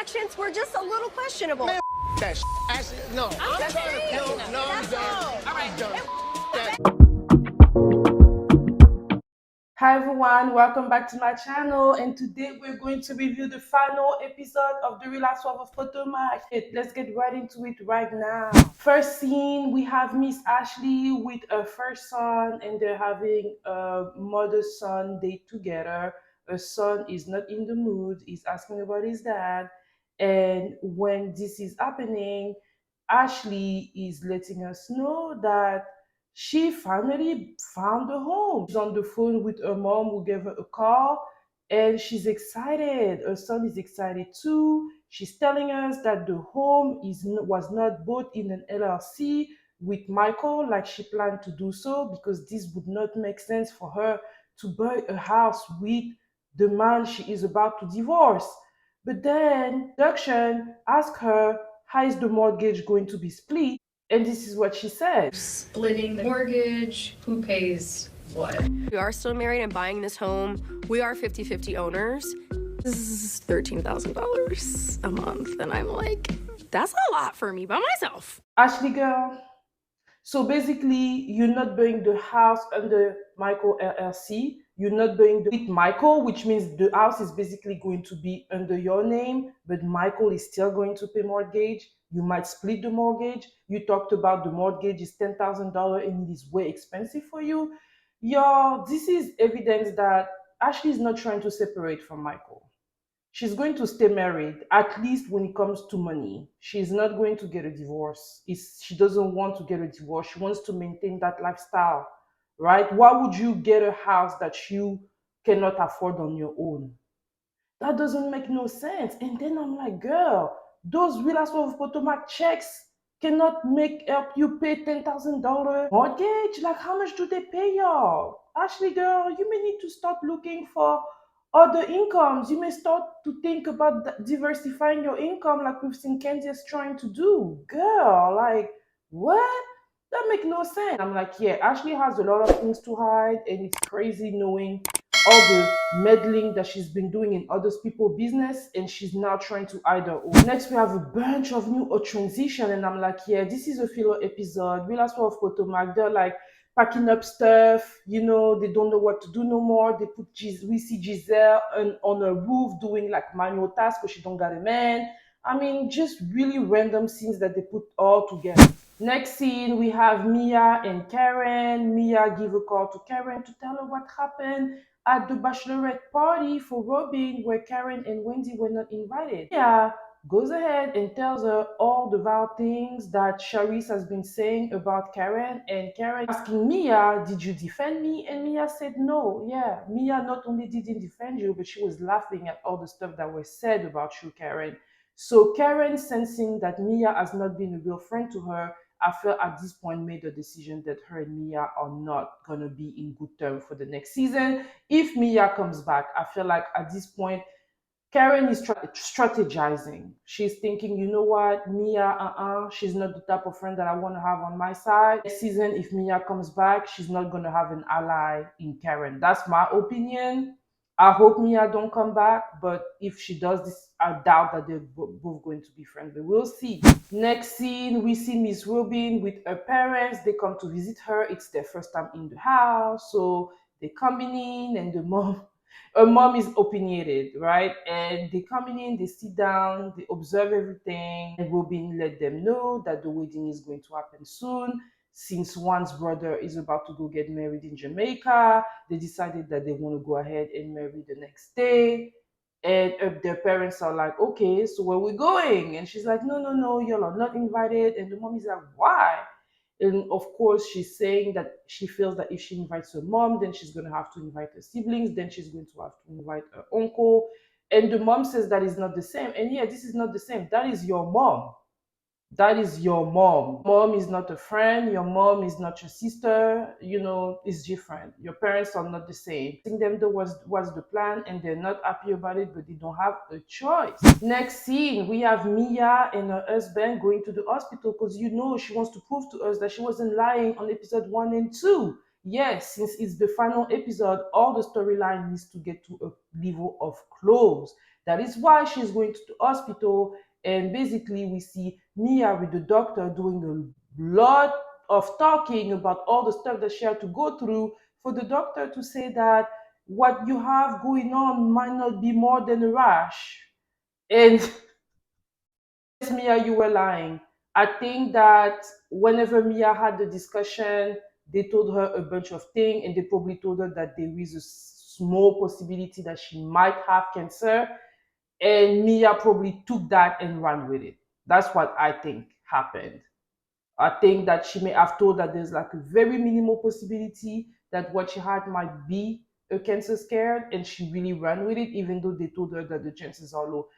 actions were just a little questionable. Man, that shit. Ashley, no. I'm just trying to saying. film. No, I'm That's done. all. I'm done. That. Hi everyone, welcome back to my channel, and today we're going to review the final episode of the Real Housewives of Potomac. Let's get right into it right now. First scene, we have Miss Ashley with her first son, and they're having a mother-son date together. Her son is not in the mood, he's asking about his dad, and when this is happening, Ashley is letting us know that she finally found a home. She's on the phone with her mom who gave her a call, and she's excited. Her son is excited too. She's telling us that the home was not bought in an LLC with Michael like she planned to do so, because this would not make sense for her to buy a house with the man she is about to divorce. But then production asked her, how is the mortgage going to be split? And this is what she said. Splitting the mortgage, who pays what? We are still married and buying this home. We are 50-50 owners. This is $13,000 a month. And I'm like, that's a lot for me by myself. Ashley girl, so basically you're not buying the house under Michael LLC. You're not buying with Michael, which means the house is basically going to be under your name, but Michael is still going to pay mortgage. You might split the mortgage. You talked about the mortgage is $10,000 and it is way expensive for you. Y'all, this is evidence that Ashley is not trying to separate from Michael. She's going to stay married, at least when it comes to money. She's not going to get a divorce. She doesn't want to get a divorce. She wants to maintain that lifestyle, right? Why would you get a house that you cannot afford on your own? That doesn't make no sense. And then I'm like, girl, those Real Housewives of Potomac checks cannot help you pay $10,000 mortgage. Like, how much do they pay y'all? Ashley girl, you may need to start looking for other incomes. You may start to think about diversifying your income, like we've seen Candiace trying to do. Girl, like, what? That make no sense. I'm like, yeah, Ashley has a lot of things to hide, and it's crazy knowing all the meddling that she's been doing in other people's business, and she's now trying to hide her own. Next, we have a bunch of new transition, and I'm like, yeah, this is a filler episode. Real Housewives of Potomac, they're like packing up stuff, you know, they don't know what to do no more. We see Giselle on a roof doing like manual tasks because she don't got a man. I mean, just really random scenes that they put all together. Next scene, we have Mia and Karen. Mia give a call to Karen to tell her what happened at the bachelorette party for Robyn, where Karen and Wendy were not invited. Mia goes ahead and tells her all the vile things that Charisse has been saying about Karen, and Karen asking Mia, did you defend me? And Mia said no. Yeah, Mia not only didn't defend you, but she was laughing at all the stuff that was said about you, Karen. So Karen, sensing that Mia has not been a real friend to her, I feel at this point made the decision that her and Mia are not gonna be in good terms for the next season. If Mia comes back, I feel like at this point Karen is strategizing. She's thinking, you know what, Mia, she's not the type of friend that I want to have on my side. Next season, if Mia comes back, she's not going to have an ally in Karen. That's my opinion. I hope Mia don't come back, but if she does this, I doubt that they're both going to be friends, but we'll see. Next scene, we see Miss Robyn with her parents. They come to visit her. It's their first time in the house, so they coming in, and her mom is opinionated, right? And they coming in, they sit down, they observe everything, and Robyn let them know that the wedding is going to happen soon. Since one's brother is about to go get married in Jamaica, they decided that they want to go ahead and marry the next day. And their parents are like, okay, so where we going? And she's like, no, no, no, y'all are not invited. And the mom is like, why? And of course, she's saying that she feels that if she invites her mom, then she's going to have to invite her siblings, then she's going to have to invite her uncle. And the mom says that is not the same. And yeah, this is not the same. That is your mom. That is your mom. Mom is not a friend. Your mom is not your sister. You know, it's different. Your parents are not the same. I think them that was the plan, and they're not happy about it, but they don't have a choice. Next scene, we have Mia and her husband going to the hospital because, you know, she wants to prove to us that she wasn't lying on episode 1 and 2. Yes, since it's the final episode, all the storyline needs to get to a level of clothes. That is why she's going to the hospital, and basically we see Mia with the doctor doing a lot of talking about all the stuff that she had to go through for the doctor to say that what you have going on might not be more than a rash. And yes, Mia, you were lying. I think that whenever Mia had the discussion, they told her a bunch of things, and they probably told her that there is a small possibility that she might have cancer. And Mia probably took that and ran with it. That's what I think happened. I think that she may have told that there's like a very minimal possibility that what she had might be a cancer scare, and she really ran with it, even though they told her that the chances are low.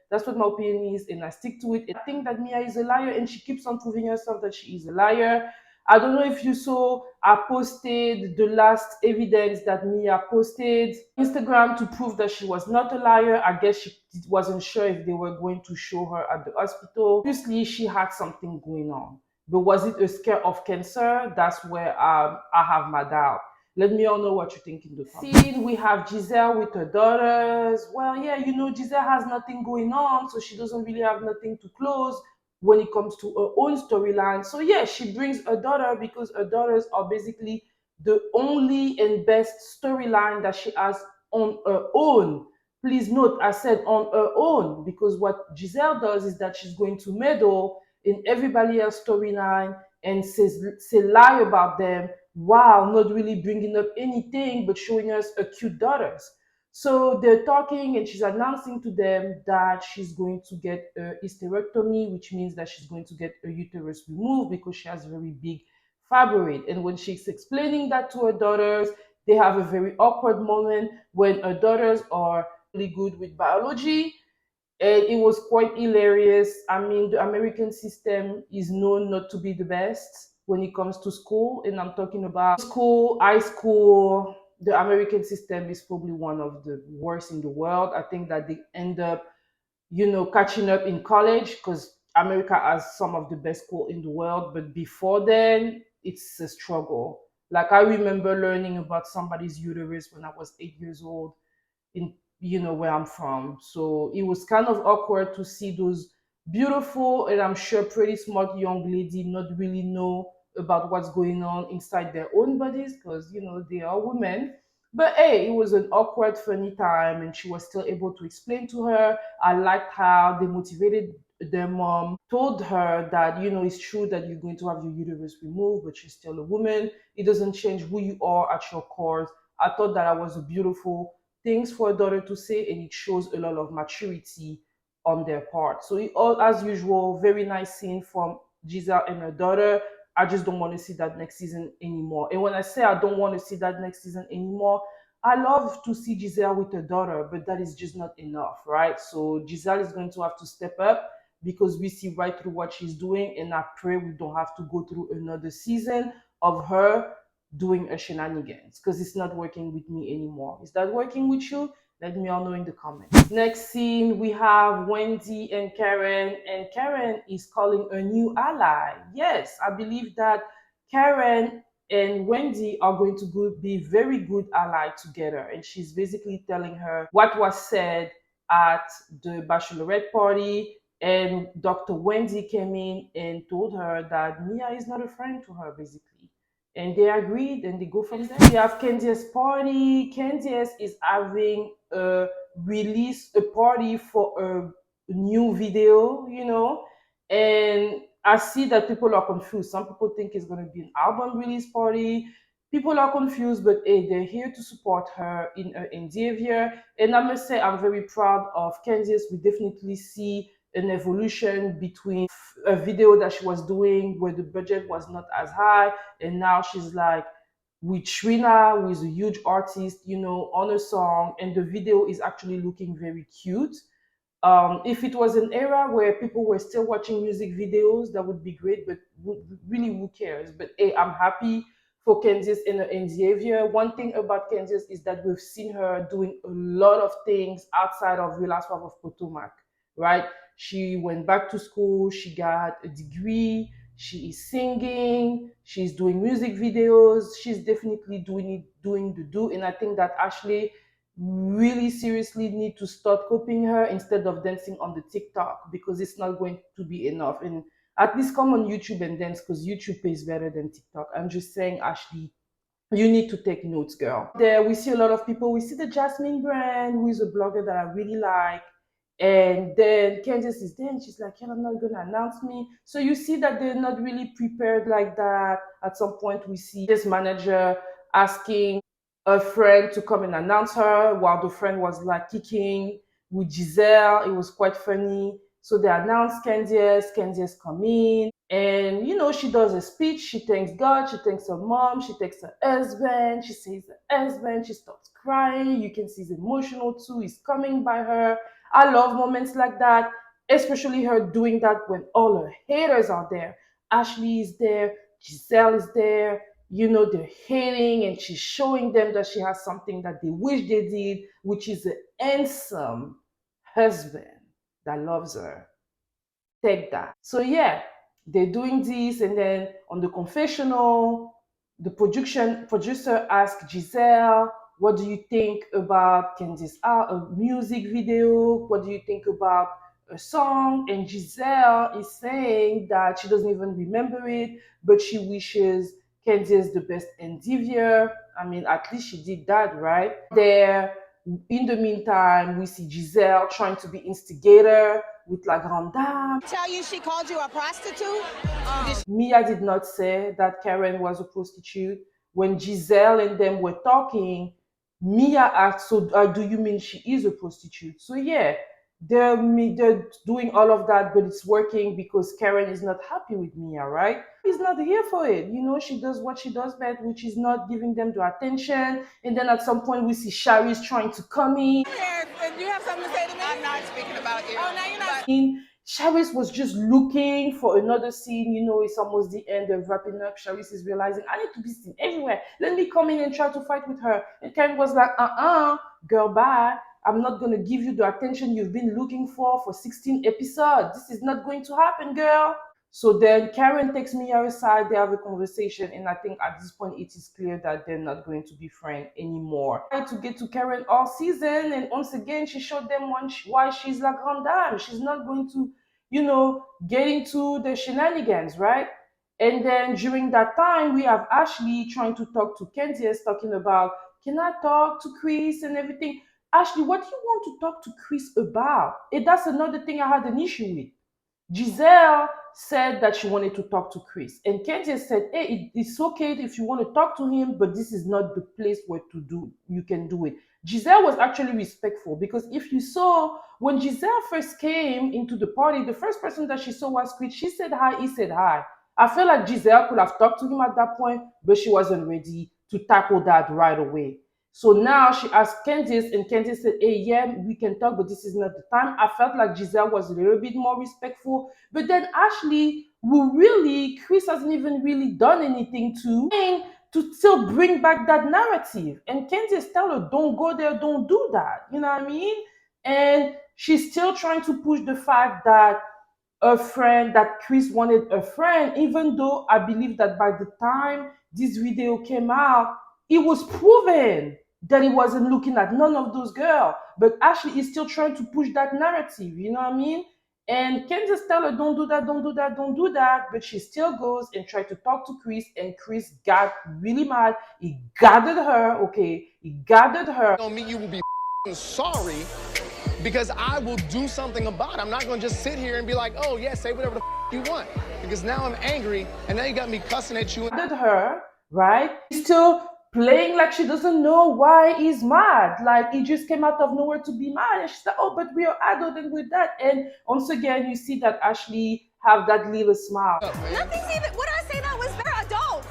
That's what my opinion is, and I stick to it. I think that Mia is a liar, and she keeps on proving herself that she is a liar. I don't know if you saw, I posted the last evidence that Mia posted on Instagram to prove that she was not a liar. I guess she wasn't sure if they were going to show her at the hospital. Obviously, she had something going on. But was it a scare of cancer? That's where I have my doubt. Let me all know what you think in the comments. Scene, we have Giselle with her daughters. Well, yeah, Giselle has nothing going on, so she doesn't really have nothing to close when it comes to her own storyline. So yeah, she brings her daughter because her daughters are basically the only and best storyline that she has on her own. Please note, I said on her own, because what Giselle does is that she's going to meddle in everybody else's storyline and say lie about them while not really bringing up anything but showing us her cute daughters. So they're talking, and she's announcing to them that she's going to get a hysterectomy, which means that she's going to get her uterus removed because she has a very big fibroid. And when she's explaining that to her daughters, they have a very awkward moment when her daughters are really good with biology, and it was quite hilarious. I mean, the American system is known not to be the best when it comes to school, and I'm talking about school, high school. The American system is probably one of the worst in the world. I think that they end up, catching up in college because America has some of the best school in the world, but before then, it's a struggle. Like, I remember learning about somebody's uterus when I was 8 years old in where I'm from. So it was kind of awkward to see those beautiful and I'm sure pretty smart young lady not really know about what's going on inside their own bodies because they are women. But hey, it was an awkward, funny time, and she was still able to explain to her. I liked how they motivated their mom, told her that it's true that you're going to have your uterus removed, but you're still a woman. It doesn't change who you are at your core. I thought that was a beautiful things for a daughter to say, and it shows a lot of maturity on their part. So it all, as usual, very nice scene from Giselle and her daughter. I just don't want to see that next season anymore. And when I say I don't want to see that next season anymore, I love to see Giselle with her daughter, but that is just not enough, right? So Giselle is going to have to step up because we see right through what she's doing, and I pray we don't have to go through another season of her doing a shenanigans because it's not working with me anymore. Is that working with you? Let me all know in the comments. Next scene, we have Wendy and Karen is calling a new ally. Yes, I believe that Karen and Wendy are going to be very good ally together, and she's basically telling her what was said at the bachelorette party, and Dr. Wendy came in and told her that Mia is not a friend to her, basically. And they agreed, and they go from there. We have Candiace party. Candiace is having a party for a new video, and I see that people are confused. Some people think it's going to be an album release party. People are confused, but hey, they're here to support her in her endeavor. And I must say, I'm very proud of Candiace. We definitely see an evolution between a video that she was doing where the budget was not as high, and now she's like with Trina, who is a huge artist, on a song, and the video is actually looking very cute. If it was an era where people were still watching music videos, that would be great, but really, who cares? But hey, I'm happy for Candice and her endeavor. One thing about Candice is that we've seen her doing a lot of things outside of Real Housewives of Potomac, right? She went back to school, she got a degree, she is singing, she's doing music videos, she's definitely doing the do. And I think that Ashley really seriously need to start copying her instead of dancing on the TikTok, because it's not going to be enough. And at least come on YouTube and dance, because YouTube pays better than TikTok. I'm just saying, Ashley, you need to take notes, girl. There we see a lot of people. We see the Jasmine Brand, who is a blogger that I really like. And then Candice is there and she's like, yeah, I'm not gonna announce me. So you see that they're not really prepared like that. At some point we see this manager asking a friend to come and announce her, while the friend was like kicking with Giselle. It was quite funny. So they announced Candiace come in, and she does a speech. She thanks God, she thanks her mom, she thanks her husband, she says her husband, she starts crying. You can see he's emotional too, he's coming by her. I love moments like that, especially her doing that when all her haters are there. Ashley is there, Giselle is there, they're hating, and she's showing them that she has something that they wish they did, which is an handsome husband that loves her. Take that. So yeah, they're doing this, and then on the confessional, the producer asked Giselle, what do you think about Candice a music video? What do you think about a song? And Giselle is saying that she doesn't even remember it, but she wishes Candice the best endeavor. I mean, at least she did that, right? There, in the meantime, we see Giselle trying to be instigator with La Grande. Tell you she called you a prostitute? Mia did not say that Karen was a prostitute. When Giselle and them were talking, Mia asked, so do you mean she is a prostitute? So yeah, they're doing all of that, but it's working because Karen is not happy with Mia, right? He's not here for it. She does what she does best, which is not giving them the attention. And then at some point, we see Charisse trying to come in. Do you have something to say to me? I'm not speaking about you. Oh, now you're not. Charisse was just looking for another scene. It's almost the end of wrapping up. Charisse is realizing, I need to be seen everywhere. Let me come in and try to fight with her. And Karen was like, girl, bye. I'm not going to give you the attention you've been looking for 16 episodes. This is not going to happen, girl. So then Karen takes Mia aside, they have a conversation, and I think at this point it is clear that they're not going to be friends anymore. I tried to get to Karen all season, and once again she showed them why she's La Grande. She's not going to, get into the shenanigans, right? And then during that time, we have Ashley trying to talk to Candiace, talking about, can I talk to Chris and everything? Ashley, what do you want to talk to Chris about? And that's another thing I had an issue with. Giselle said that she wanted to talk to Chris, and Candiace said, hey, it's okay if you want to talk to him, but this is not the place where you can do it. Giselle was actually respectful, because if you saw, when Giselle first came into the party, the first person that she saw was Chris. She said hi, he said hi. I feel like Giselle could have talked to him at that point, but she wasn't ready to tackle that right away. So now she asked Candice, and Candice said, hey, yeah, we can talk, but this is not the time. I felt like Giselle was a little bit more respectful. But then Ashley, Chris hasn't even really done anything to still bring back that narrative. And Candice tell her, don't go there, don't do that. You know what I mean? And she's still trying to push the fact that that Chris wanted a friend, even though I believe that by the time this video came out, it was proven that he wasn't looking at none of those girls. But Ashley is still trying to push that narrative, you know what I mean? And Candice tell her, don't do that, don't do that, don't do that. But she still goes and tries to talk to Chris, and Chris got really mad. He gathered her, okay? He gathered her. On me, you will be sorry, because I will do something about it. I'm not going to just sit here and be like, oh, yeah, say whatever the you want. Because now I'm angry, and now you got me cussing at you. Gathered her, right? Still playing like she doesn't know why he's mad. Like, he just came out of nowhere to be mad. And she's like, oh, but we are adult and with that. And once again, you see that Ashley have that little smile. Nothing's even, what I say that was they're adults.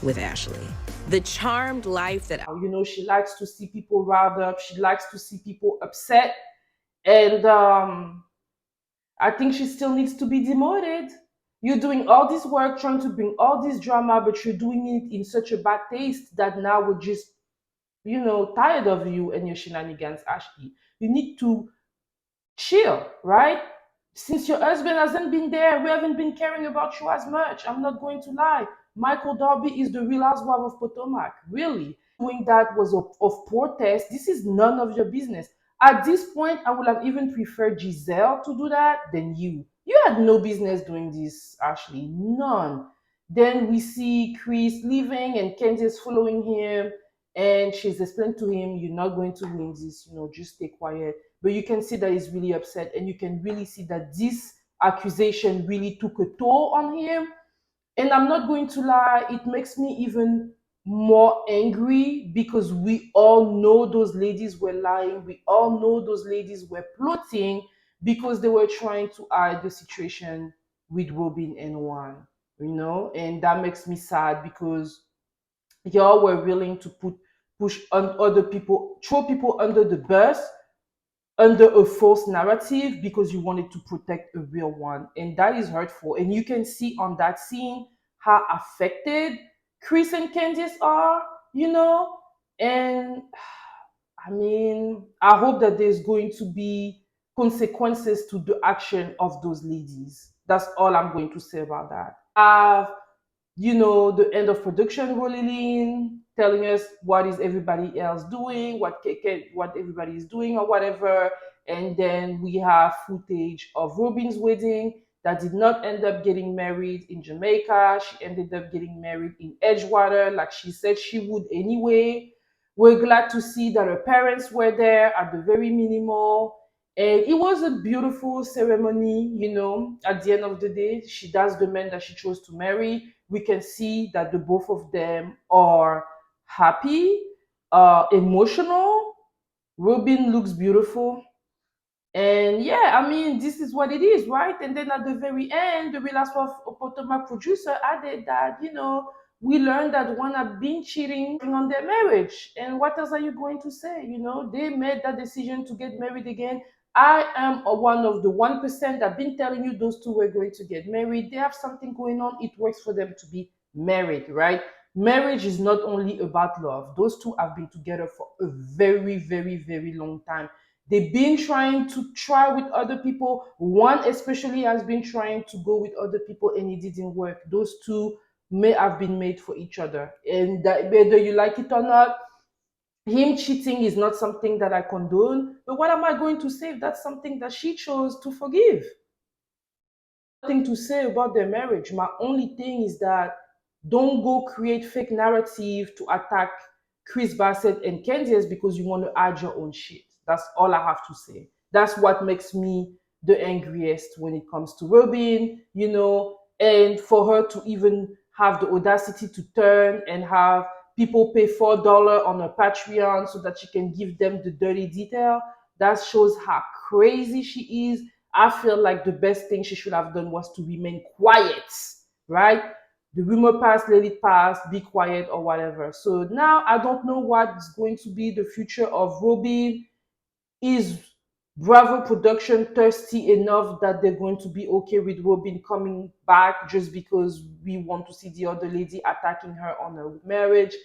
With Ashley, the charmed life that, she likes to see people riled up. She likes to see people upset. And I think she still needs to be demoted. You're doing all this work, trying to bring all this drama, but you're doing it in such a bad taste that now we're just, tired of you and your shenanigans, Ashley. You need to chill, right? Since your husband hasn't been there, we haven't been caring about you as much. I'm not going to lie. Michael Darby is the Real Housewives of Potomac, really. doing that was of protest. This is none of your business. At this point, I would have even preferred Giselle to do that than you. You had no business doing this, Ashley. None. Then we see Chris leaving and Candiace following him, and she's explained to him, "You're not going to win this, just stay quiet." But you can see that he's really upset, and you can really see that this accusation really took a toll on him. And I'm not going to lie, it makes me even more angry because we all know those ladies were lying. We all know those ladies were plotting because they were trying to hide the situation with Robyn and Juan, and that makes me sad because y'all were willing to push on other people, throw people under the bus under a false narrative because you wanted to protect a real one. And that is hurtful. And you can see on that scene how affected Chris and Candice are. And I mean, I hope that there's going to be consequences to the action of those ladies. That's all I'm going to say about that. The end of production rolling in, telling us what is everybody else doing, what everybody is doing or whatever. And then we have footage of Robyn's wedding that did not end up getting married in Jamaica. She ended up getting married in Edgewater, like she said she would anyway. We're glad to see that her parents were there at the very minimal. And it was a beautiful ceremony. At the end of the day, that's the man that she chose to marry. We can see that the both of them are happy, emotional. Robyn looks beautiful. And yeah, I mean, this is what it is, right? And then at the very end, the Real Housewives of Potomac producer added that, we learned that one had been cheating on their marriage. And what else are you going to say? They made that decision to get married again. I am one of the 1% that been telling you those two were going to get married. They have something going on. It works for them to be married, right? Marriage is not only about love. Those two have been together for a very, very, very long time. They've been trying to try with other people. One especially has been trying to go with other people and it didn't work. Those two may have been made for each other. And that, whether you like it or not, him cheating is not something that I condone. But what am I going to say if that's something that she chose to forgive? Nothing to say about their marriage. My only thing is that don't go create fake narrative to attack Chris Bassett and Candiace because you want to add your own shit. That's all I have to say. That's what makes me the angriest when it comes to Robyn, and for her to even have the audacity to turn and have people pay $4 on her Patreon so that she can give them the dirty detail. That shows how crazy she is. I feel like the best thing she should have done was to remain quiet, right? The rumor passed, let it pass, be quiet or whatever. So now I don't know what's going to be the future of Robyn. Is Bravo production thirsty enough that they're going to be okay with Robyn coming back just because we want to see the other lady attacking her on her marriage?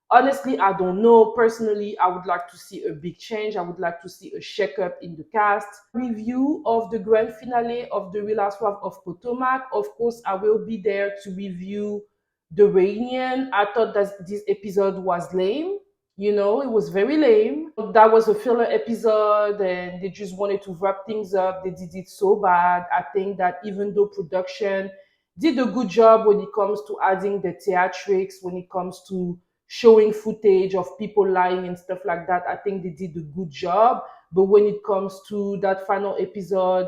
Honestly, I don't know. Personally, I would like to see a big change. I would like to see a shakeup in the cast. Review of the grand finale of The Real Housewives of Potomac. Of course, I will be there to review the reunion. I thought that this episode was lame. It was very lame. That was a filler episode and they just wanted to wrap things up. They did it so bad. I think that even though production did a good job when it comes to adding the theatrics, when it comes to showing footage of people lying and stuff like that, I think they did a good job. But when it comes to that final episode,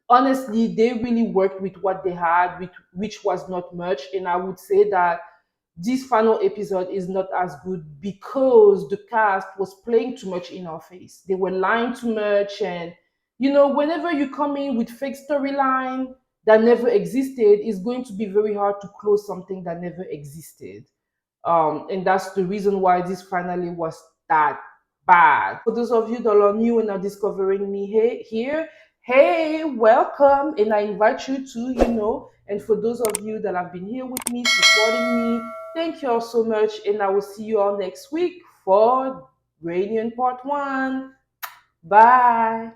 honestly, they really worked with what they had, which was not much. And I would say that this final episode is not as good because the cast was playing too much in our face. They were lying too much. And, whenever you come in with fake storyline that never existed, it's going to be very hard to close something that never existed. And that's the reason why this finale was that bad. For those of you that are new and are discovering me here, hey, welcome. And I invite you to, and for those of you that have been here with me, supporting me, thank you all so much. And I will see you all next week for Reunion Part 1. Bye.